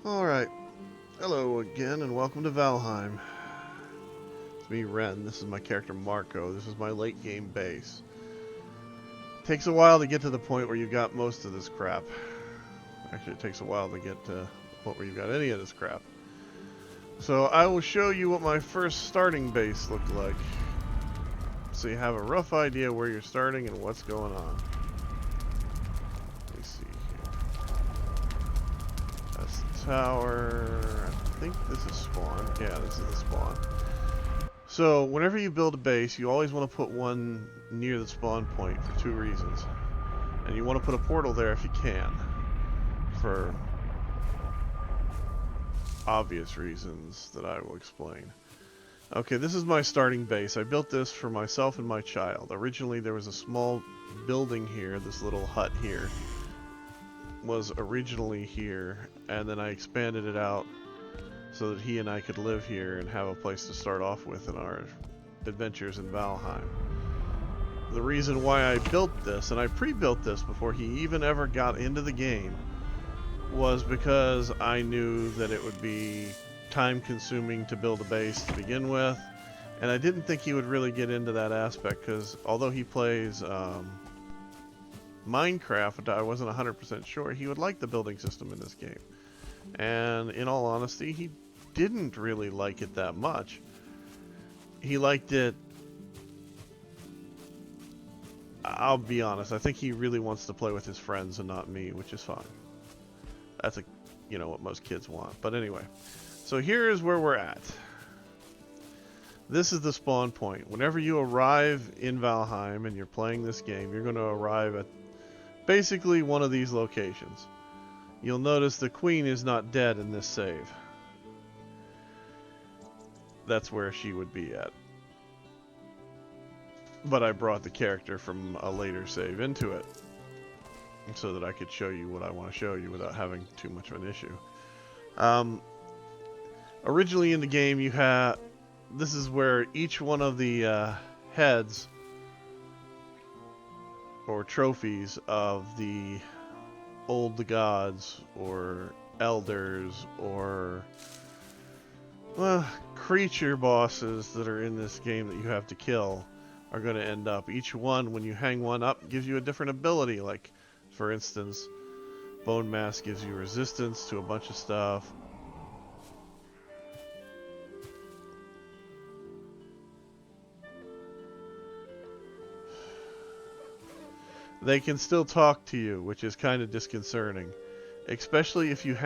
Alright, hello again and welcome to Valheim. It's me, Wryne. This is my character Marco. This is my late game base. Takes a while to get to the point where you got most of this crap. Actually, it takes a while to get to the point where you got any of this crap. So I will show you what my first starting base looked like, so you have a rough idea where you're starting and what's going on. Let me see here. That's the tower. I think this is spawn. Yeah, this is the spawn. So whenever you build a base, you always want to put one near the spawn point for two reasons. And you want to put a portal there if you can, for obvious reasons that I will explain. Okay, this is my starting base. I built this for myself and my child. Originally there was a small building here, this little hut here was originally here, and then I expanded it out so that he and I could live here and have a place to start off with in our adventures in Valheim. The reason why I built this, and I pre-built this before he even ever got into the game, was because I knew that it would be time consuming to build a base to begin with, and I didn't think he would really get into that aspect because although he plays Minecraft, I wasn't 100% sure he would like the building system in this game. And in all honesty, he didn't really like it that much. He liked it, I'll be honest, I think he really wants to play with his friends and not me, which is fine. That's what most kids want. But anyway, so here is where we're at. This is the spawn point. Whenever you arrive in Valheim and you're playing this game, you're going to arrive at basically one of these locations. You'll notice the queen is not dead in this save. That's where she would be at. But I brought the character from a later save into it, so that I could show you what I want to show you without having too much of an issue. Originally in the game, this is where each one of the heads or trophies of the old gods or elders or creature bosses that are in this game that you have to kill are going to end up. Each one, when you hang one up, gives you a different ability. Like, for instance, Bone Mass gives you resistance to a bunch of stuff. They can still talk to you, which is kind of disconcerting. Especially if you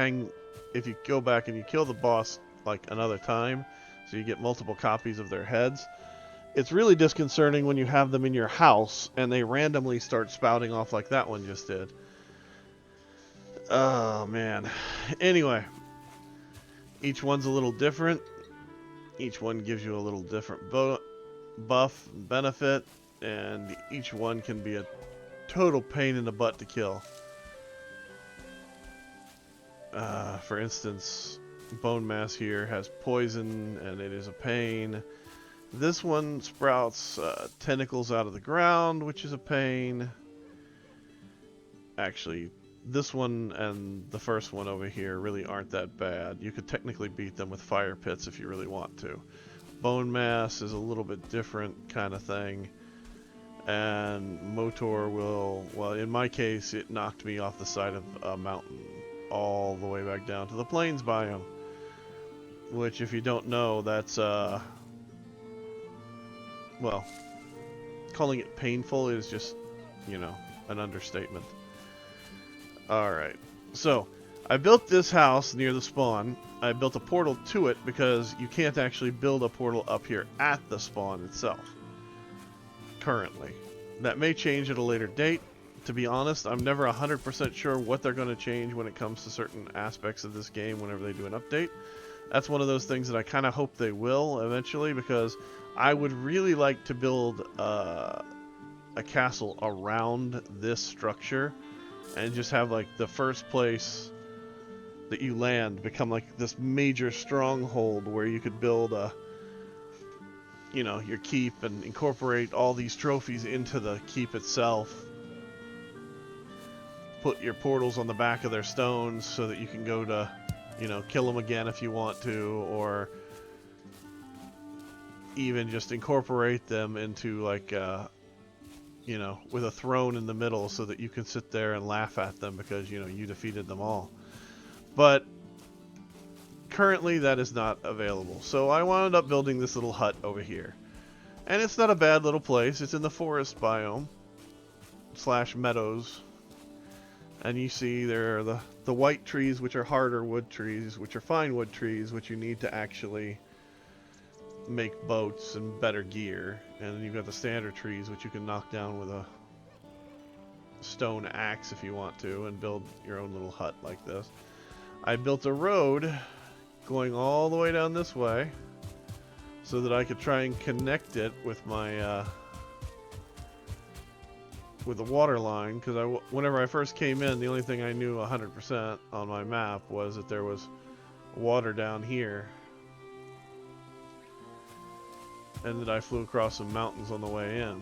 go back and you kill the boss like another time, so you get multiple copies of their heads. It's really disconcerting when you have them in your house and they randomly start spouting off like that one just did. Oh man. Anyway, each one's a little different. Each one gives you a little different buff and benefit, and each one can be a total pain in the butt to kill. For instance, Bone Mass here has poison and it is a pain. This one sprouts tentacles out of the ground, which is a pain. Actually, this one and the first one over here really aren't that bad. You could technically beat them with fire pits if you really want to. Bone Mass is a little bit different kind of thing. And Motor well, in my case, it knocked me off the side of a mountain all the way back down to the plains biome. Which, if you don't know, that's, well, calling it painful is just, an understatement. Alright, so, I built this house near the spawn. I built a portal to it because you can't actually build a portal up here at the spawn itself. Currently. That may change at a later date. To be honest, I'm never 100% sure what they're going to change when it comes to certain aspects of this game whenever they do an update. That's one of those things that I kind of hope they will eventually, because I would really like to build a castle around this structure and just have like the first place that you land become like this major stronghold where you could build your keep and incorporate all these trophies into the keep itself. Put your portals on the back of their stones so that you can go to You know, kill them again if you want to, or even just incorporate them into like you know, with a throne in the middle so that you can sit there and laugh at them because, you know, you defeated them all. But currently that is not available. So I wound up building this little hut over here. And it's not a bad little place. It's in the forest biome / meadows. And you see there are the white trees, which are harder wood trees, which are fine wood trees, which you need to actually make boats and better gear. And then you've got the standard trees, which you can knock down with a stone axe if you want to, and build your own little hut like this. I built a road going all the way down this way so that I could try and connect it with my with the water line, because whenever I first came in, the only thing I knew 100% on my map was that there was water down here, and that I flew across some mountains on the way in.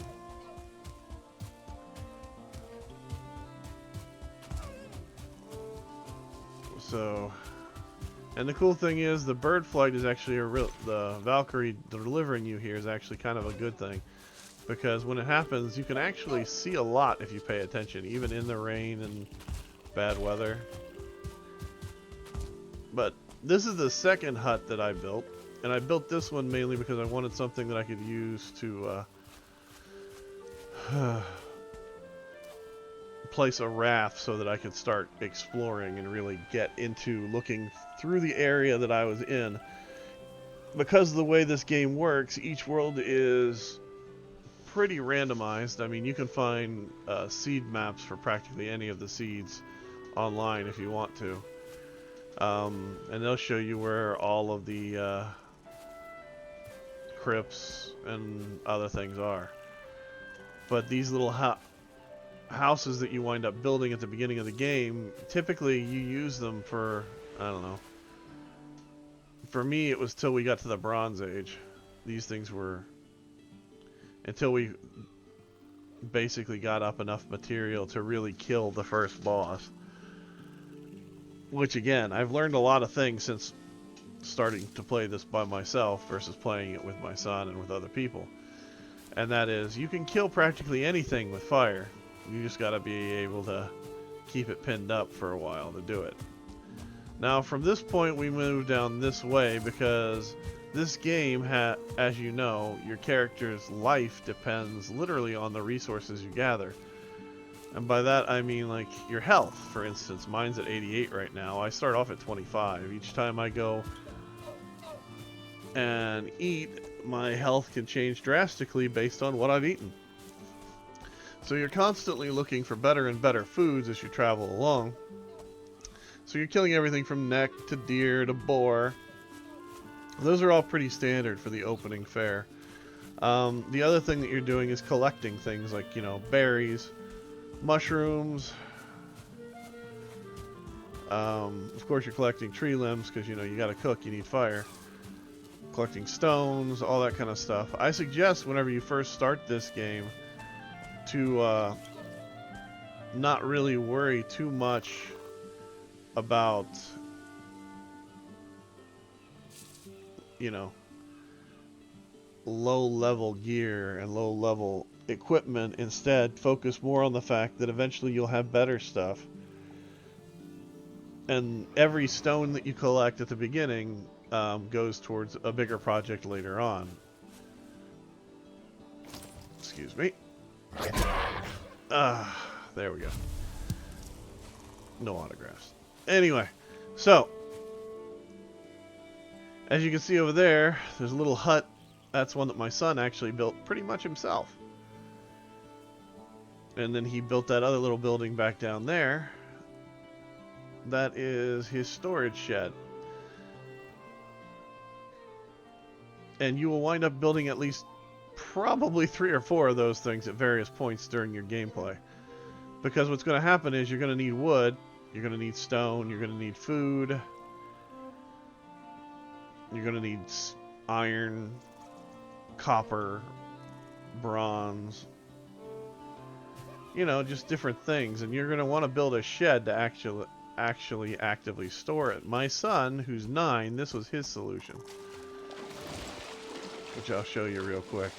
So, and the cool thing is the bird flight is actually the Valkyrie delivering you here is actually kind of a good thing, because when it happens you can actually see a lot if you pay attention, even in the rain and bad weather. But this is the second hut that I built, and I built this one mainly because I wanted something that I could use to place a raft so that I could start exploring and really get into looking through the area that I was in. Because of the way this game works, each world is pretty randomized. I mean, you can find seed maps for practically any of the seeds online if you want to. And they'll show you where all of the crypts and other things are. But these little houses that you wind up building at the beginning of the game, typically you use them for, I don't know. For me, it was till we got to the Bronze Age. These things were until we basically got up enough material to really kill the first boss. Which again, I've learned a lot of things since starting to play this by myself versus playing it with my son and with other people. And that is, you can kill practically anything with fire. You just gotta be able to keep it pinned up for a while to do it. Now from this point we move down this way because this game, as you know, your character's life depends literally on the resources you gather. And by that I mean like your health, for instance. Mine's at 88 right now. I start off at 25. Each time I go and eat, my health can change drastically based on what I've eaten. So you're constantly looking for better and better foods as you travel along. So you're killing everything from neck to deer to boar. Those are all pretty standard for the opening fare. The other thing that you're doing is collecting things like, you know, berries, mushrooms. Of course you're collecting tree limbs because, you know, you gotta cook, you need fire. Collecting stones, all that kind of stuff. I suggest whenever you first start this game to not really worry too much about, you know, low level gear and low level equipment. Instead, focus more on the fact that eventually you'll have better stuff. And every stone that you collect at the beginning goes towards a bigger project later on. Excuse me. There we go. No autographs. Anyway, so as you can see over there, there's a little hut. That's one that my son actually built pretty much himself. And then he built that other little building back down there. That is his storage shed. And you will wind up building at least probably 3 or 4 of those things at various points during your gameplay. Because what's going to happen is you're going to need wood, you're going to need stone, you're going to need food, you're going to need iron, copper, bronze, you know, just different things. And you're going to want to build a shed to actually actively store it. My son, who's 9, this was his solution, which I'll show you real quick.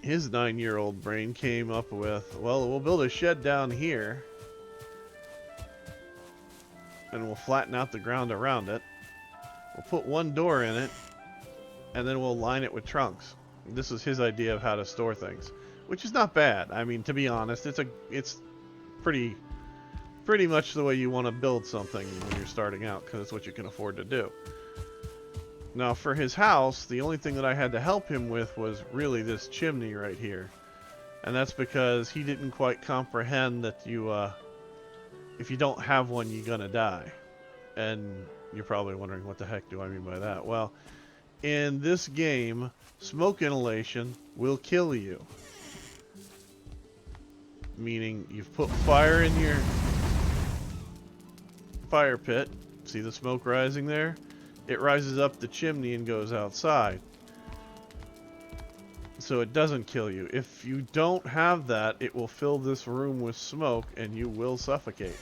His 9-year-old brain came up with, well, we'll build a shed down here, and we'll flatten out the ground around it. We'll put one door in it, and then we'll line it with trunks. This is his idea of how to store things, which is not bad. I mean, to be honest, it's pretty much the way you want to build something when you're starting out, because it's what you can afford to do. Now, for his house, the only thing that I had to help him with was really this chimney right here. And that's because he didn't quite comprehend that if you don't have one, you're gonna die. And you're probably wondering, what the heck do I mean by that? Well, in this game, smoke inhalation will kill you. Meaning, you've put fire in your fire pit. See the smoke rising there? It rises up the chimney and goes outside. So it doesn't kill you. If you don't have that, it will fill this room with smoke and you will suffocate.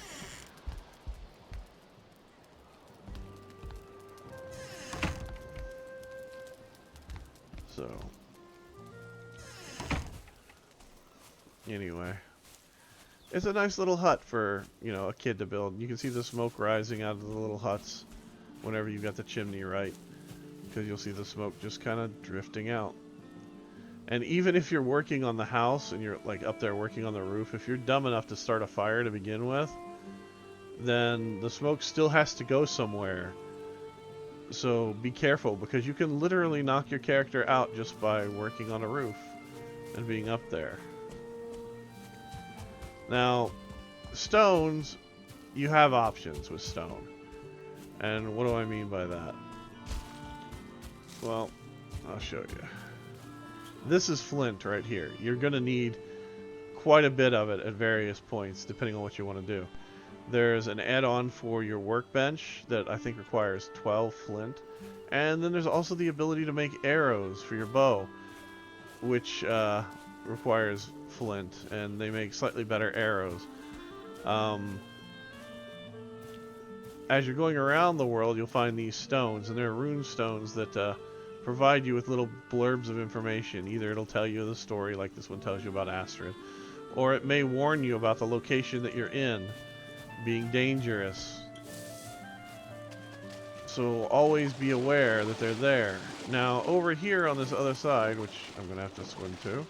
So, anyway, it's a nice little hut for, you know, a kid to build. You can see the smoke rising out of the little huts whenever you've got the chimney right, because you'll see the smoke just kind of drifting out. And even if you're working on the house and you're like up there working on the roof, if you're dumb enough to start a fire to begin with, then the smoke still has to go somewhere. So be careful, because you can literally knock your character out just by working on a roof and being up there. Now, stones, you have options with stone. And what do I mean by that? Well, I'll show you. This is flint right here. You're going to need quite a bit of it at various points, depending on what you want to do. There's an add-on for your workbench that I think requires 12 flint. And then there's also the ability to make arrows for your bow, which requires flint, and they make slightly better arrows. As you're going around the world, you'll find these stones, and they're rune stones that provide you with little blurbs of information. Either it'll tell you the story, like this one tells you about Astrid, or it may warn you about the location that you're in being dangerous. So always be aware that they're there. Now, over here on this other side, which I'm going to have to swim to,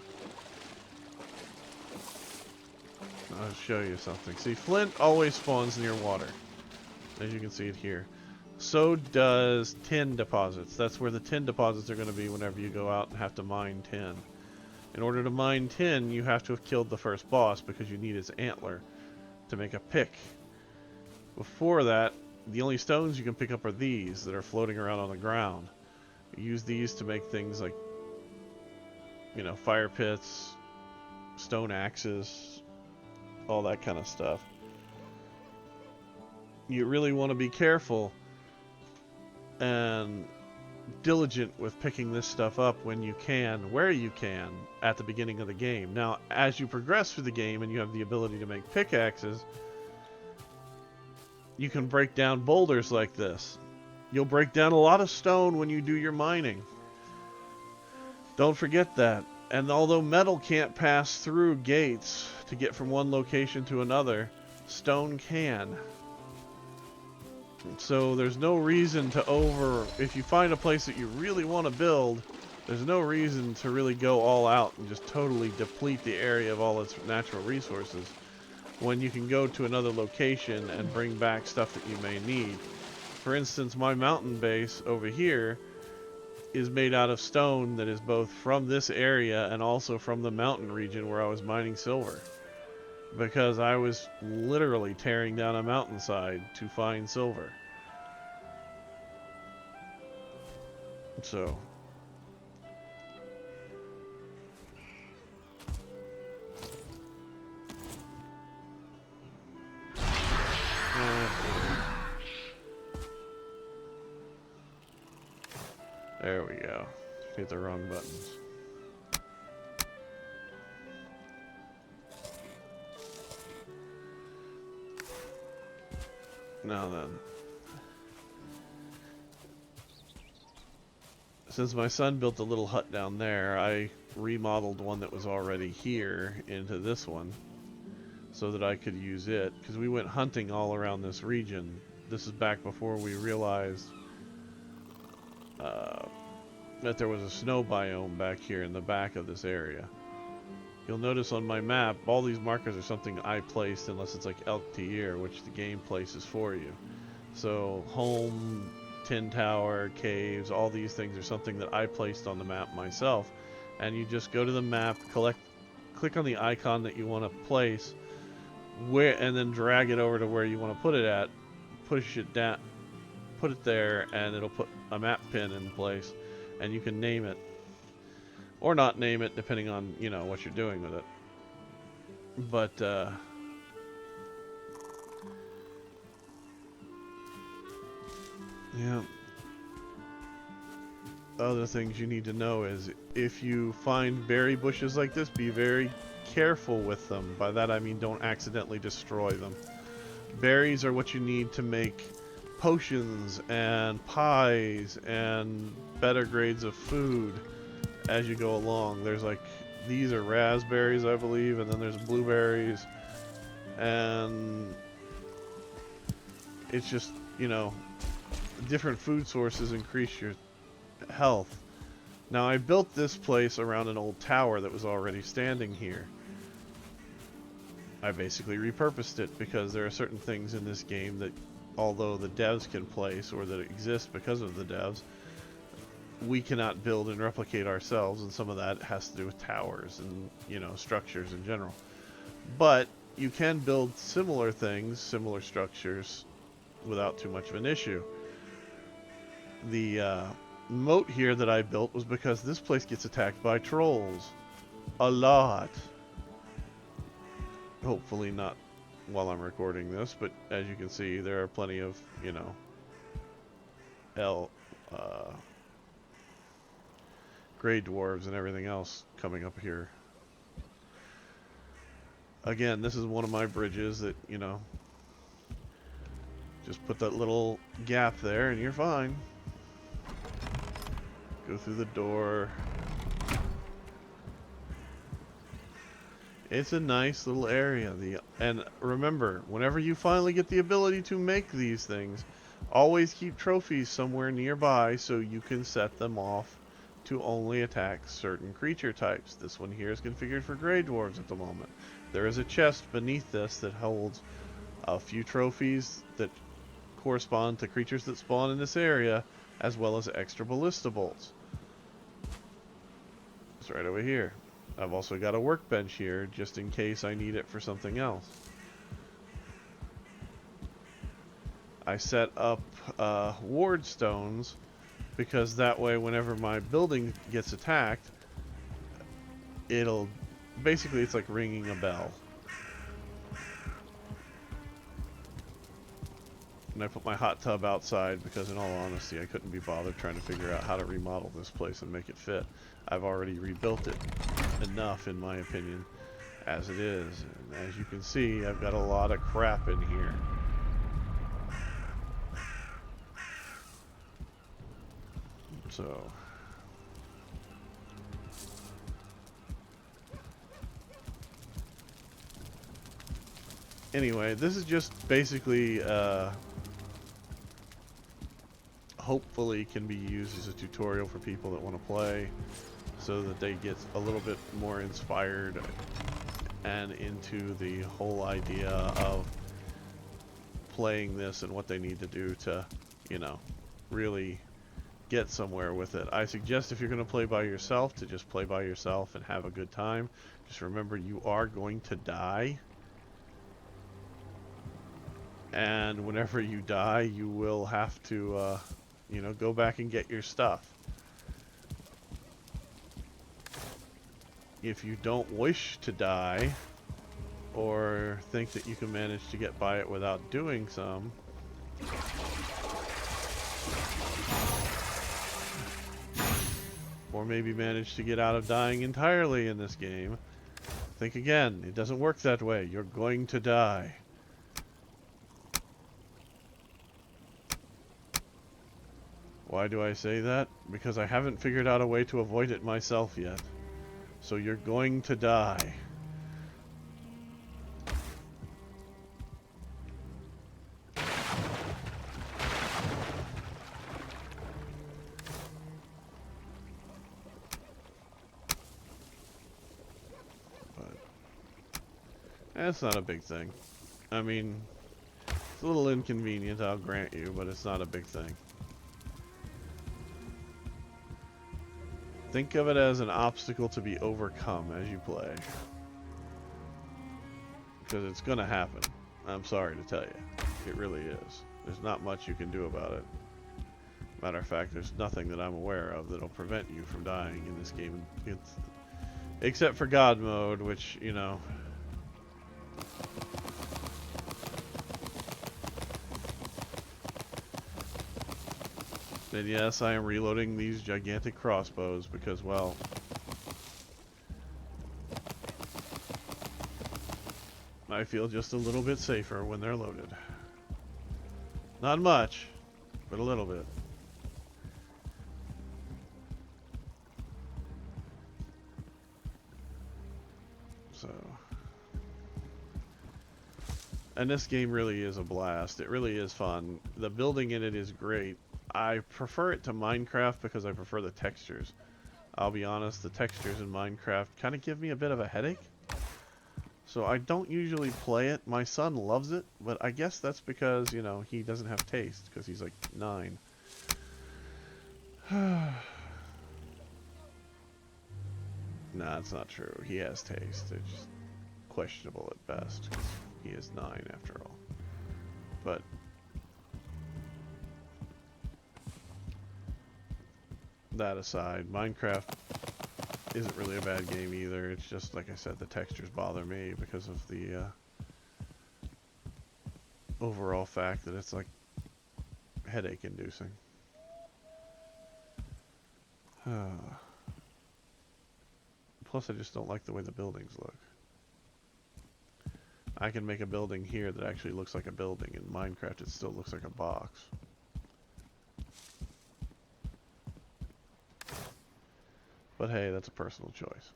I'll show you something. See, flint always spawns near water, as you can see it here. So does tin deposits. That's where the tin deposits are going to be whenever you go out and have to mine tin. In order to mine tin, you have to have killed the first boss, because you need his antler to make a pick. Before that, the only stones you can pick up are these that are floating around on the ground. You use these to make things like, you know, fire pits, stone axes, all that kind of stuff. You really want to be careful and diligent with picking this stuff up when you can, where you can, at the beginning of the game. Now, as you progress through the game and you have the ability to make pickaxes, you can break down boulders like this. You'll break down a lot of stone when you do your mining. Don't forget that. And although metal can't pass through gates to get from one location to another, stone can. So there's no reason to if you find a place that you really want to build, there's no reason to really go all out and just totally deplete the area of all its natural resources, when you can go to another location and bring back stuff that you may need. For instance, my mountain base over here is made out of stone that is both from this area and also from the mountain region where I was mining silver, because I was literally tearing down a mountainside to find silver. So there we go. Hit the wrong buttons. Now then. Since my son built a little hut down there, I remodeled one that was already here into this one so that I could use it, because we went hunting all around this region. This is back before we realized that there was a snow biome back here in the back of this area. You'll notice on my map, all these markers are something I placed, unless it's like Elk to Year, which the game places for you. So home, tin tower, caves, all these things are something that I placed on the map myself. And you just go to the map, click on the icon that you want to place, and then drag it over to where you want to put it at, push it down, put it there, and it'll put a map pin in place, and you can name it or not name it depending on, you know, what you're doing with it. But yeah, other things you need to know is if you find berry bushes like this, be very careful with them. By that I mean don't accidentally destroy them. Berries are what you need to make potions and pies and better grades of food as you go along. There's like, these are raspberries, I believe, and then there's blueberries, and it's just, you know, different food sources increase your health. Now I built this place around an old tower that was already standing here. I basically repurposed it because there are certain things in this game that, although the devs can place, or that exist because of the devs, we cannot build and replicate ourselves, and some of that has to do with towers and, you know, structures in general. But you can build similar things, similar structures, without too much of an issue. The moat here that I built was because this place gets attacked by trolls. A lot. Hopefully not while I'm recording this, but as you can see, there are plenty of, you know, gray dwarves and everything else coming up here. Again, this is one of my bridges that, you know, just put that little gap there and you're fine. Go through the door. It's a nice little area. And remember, whenever you finally get the ability to make these things, always keep trophies somewhere nearby so you can set them off to only attack certain creature types. This one here is configured for gray dwarves at the moment. There is a chest beneath this that holds a few trophies that correspond to creatures that spawn in this area, as well as extra ballista bolts. It's right over here. I've also got a workbench here just in case I need it for something else. I set up ward stones because that way whenever my building gets attacked, it'll basically, it's like ringing a bell. And I put my hot tub outside because, in all honesty, I couldn't be bothered trying to figure out how to remodel this place and make it fit. I've already rebuilt it enough, in my opinion, as it is. And as you can see, I've got a lot of crap in here. So anyway, this is just basically hopefully can be used as a tutorial for people that want to play, so that they get a little bit more inspired and into the whole idea of playing this and what they need to do to, you know, really get somewhere with it. I suggest if you're going to play by yourself, to just play by yourself and have a good time. Just remember, you are going to die. And whenever you die, you will have to, you know, go back and get your stuff. If you don't wish to die, or think that you can manage to get by it without doing some, or or maybe manage to get out of dying entirely in this game, think again. It doesn't work that way. You're going to die. Why do I say that? Because I haven't figured out a way to avoid it myself yet. So you're going to die. It's not a big thing. I mean, it's a little inconvenient, I'll grant you, but it's not a big thing. Think of it as an obstacle to be overcome as you play. Because it's gonna happen. I'm sorry to tell you. It really is. There's not much you can do about it. Matter of fact, there's nothing that I'm aware of that'll prevent you from dying in this game. Except for God mode, which, you know... And yes, I am reloading these gigantic crossbows because, well... I feel just a little bit safer when they're loaded. Not much, but a little bit. So... And this game really is a blast. It really is fun. The building in it is great. I prefer it to Minecraft because I prefer the textures. I'll be honest, the textures in Minecraft kind of give me a bit of a headache. So I don't usually play it. My son loves it, but I guess that's because, you know, he doesn't have taste because he's like 9. Nah, that's not true. He has taste. It's just questionable at best because he is 9 after all. But that aside, Minecraft isn't really a bad game either. It's just, like I said, the textures bother me because of the overall fact that it's like headache inducing. Plus I just don't like the way the buildings look. I can make a building here that actually looks like a building. In Minecraft it still looks like a box. But hey, that's a personal choice.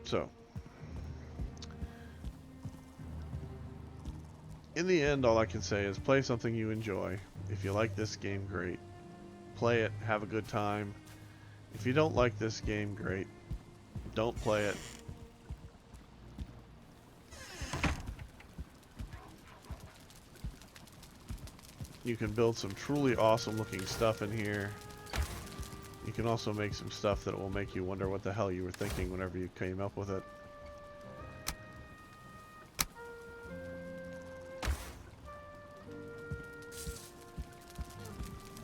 So, in the end, all I can say is play something you enjoy. If you like this game, great. Play it, have a good time. If you don't like this game, great. Don't play it. You can build some truly awesome looking stuff in here. You can also make some stuff that will make you wonder what the hell you were thinking whenever you came up with it.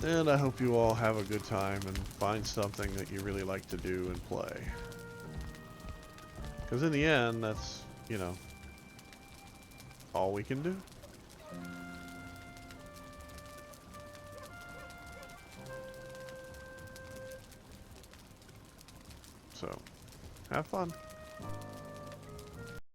And I hope you all have a good time and find something that you really like to do and play. Because in the end, that's, you know, all we can do. So, have fun.